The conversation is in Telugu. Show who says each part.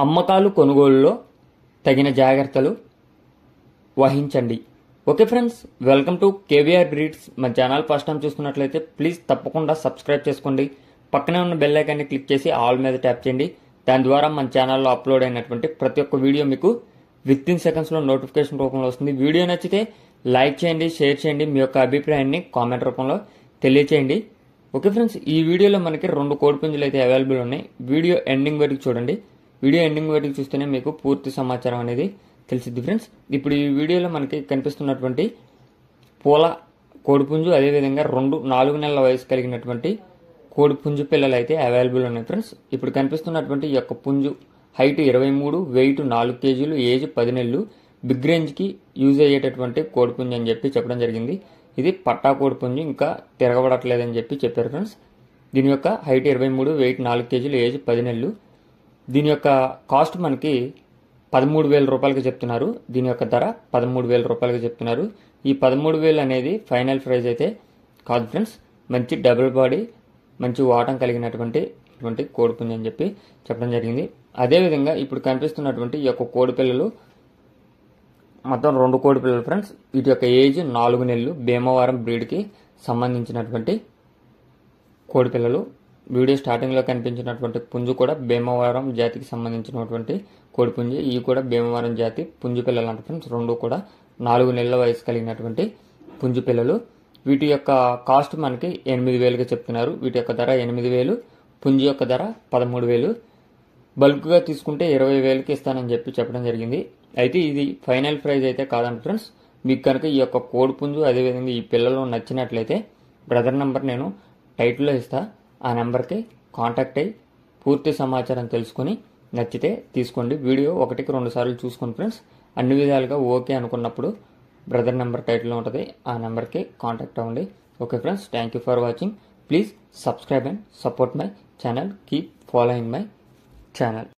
Speaker 1: అమ్మకాలు కొనుగోలులో తగిన జాగ్రత్తలు వహించండి. Okay friends, welcome to KVR breeds. మన ఛానల్ ఫస్ట్ టైం చూస్తున్నట్లయితే ప్లీజ్ తప్పకుండా సబ్స్క్రైబ్ చేసుకోండి. పక్కనే ఉన్న బెల్ ఐకాన్ని క్లిక్ చేసి ఆల్ మీద ట్యాప్ చేయండి. దాని ద్వారా మన ఛానల్లో అప్లోడ్ అయినటువంటి ప్రతి ఒక్క వీడియో మీకు విత్ ఇన్ సెకండ్స్లో నోటిఫికేషన్ రూపంలో వస్తుంది. వీడియో నచ్చితే లైక్ చేయండి, షేర్ చేయండి, మీ యొక్క అభిప్రాయాన్ని కామెంట్ రూపంలో తెలియచేయండి. ఓకే ఫ్రెండ్స్, ఈ వీడియోలో మనకి 2 కోడిపుంజులు అయితే అవైలబుల్ ఉన్నాయి. వీడియో ఎండింగ్ వరకు చూడండి. వీడియో ఎండింగ్ వరకు చూస్తేనే మీకు పూర్తి సమాచారం అనేది తెలిసిద్ది ఫ్రెండ్స్. ఇప్పుడు ఈ వీడియోలో మనకి కనిపిస్తున్నటువంటి పూల కోడిపుంజు, అదేవిధంగా 4 నెలల వయసు కలిగినటువంటి కోడిపుంజు పిల్లలు అయితే అవైలబుల్ ఉన్నాయి ఫ్రెండ్స్. ఇప్పుడు కనిపిస్తున్నటువంటి ఈ యొక్క పుంజు హైట్ 23, వెయిట్ 4 కేజీలు, ఏజ్ 10 నెలలు, బిగ్ రేంజ్కి యూజ్ అయ్యేటటువంటి కోడిపుంజు అని చెప్పి చెప్పడం జరిగింది. ఇది పట్టా కోడిపుంజు, ఇంకా తిరగబడట్లేదని చెప్పి చెప్పారు ఫ్రెండ్స్. దీని యొక్క హైట్ 23, వెయిట్ 4 కేజీలు, ఏజ్ 10 నెలలు. దీని యొక్క కాస్ట్ మనకి 13,000 రూపాయలకి చెప్తున్నారు. దీని యొక్క ధర 13,000 రూపాయలకి చెప్తున్నారు. ఈ 13,000 అనేది ఫైనల్ ప్రైస్ అయితే కాదు ఫ్రెండ్స్. మంచి డబుల్ బాడీ, మంచి వాటం కలిగినటువంటి కోడిపుంజు అని చెప్పి చెప్పడం జరిగింది. అదేవిధంగా ఇప్పుడు కనిపిస్తున్నటువంటి ఈ యొక్క కోడి పిల్లలు మొత్తం 2 కోడి పిల్లలు ఫ్రెండ్స్. వీటి యొక్క ఏజ్ 4 నెలలు, భీమవరం బ్రీడ్కి సంబంధించినటువంటి కోడి పిల్లలు. వీడియో స్టార్టింగ్లో కనిపించినటువంటి పుంజు కూడా భీమవరం జాతికి సంబంధించినటువంటి కోడిపుంజు. ఇవి కూడా భీమవరం జాతి పుంజు పిల్లలు అంట ఫ్రెండ్స్. 2 కూడా 4 నెలల వయసు కలిగినటువంటి పుంజు పిల్లలు. వీటి యొక్క కాస్ట్ మనకి 8,000గా చెప్తున్నారు. వీటి యొక్క ధర 8,000, పుంజు యొక్క ధర 13,000. బల్క్గా తీసుకుంటే 20,000కి ఇస్తానని చెప్పి చెప్పడం జరిగింది. అయితే ఇది ఫైనల్ ప్రైస్ అయితే కాదంట ఫ్రెండ్స్. మీకు కనుక ఈ యొక్క కోడిపుంజు అదేవిధంగా ఈ పిల్లలు నచ్చినట్లయితే బ్రదర్ నెంబర్ నేను టైటిల్లో ఇస్తా. ఆ నెంబర్కి కాంటాక్ట్ అయ్యి పూర్తి సమాచారం తెలుసుకొని నచ్చితే తీసుకోండి. వీడియో 1కి 2 సార్లు చూసుకోండి ఫ్రెండ్స్. అన్ని విధాలుగా ఓకే అనుకున్నప్పుడు బ్రదర్ నెంబర్ టైటిల్లో ఉంటుంది, ఆ నెంబర్కి కాంటాక్ట్ అవ్వండి. Okay friends, thank you for watching. Please subscribe and support my channel. Keep following my channel.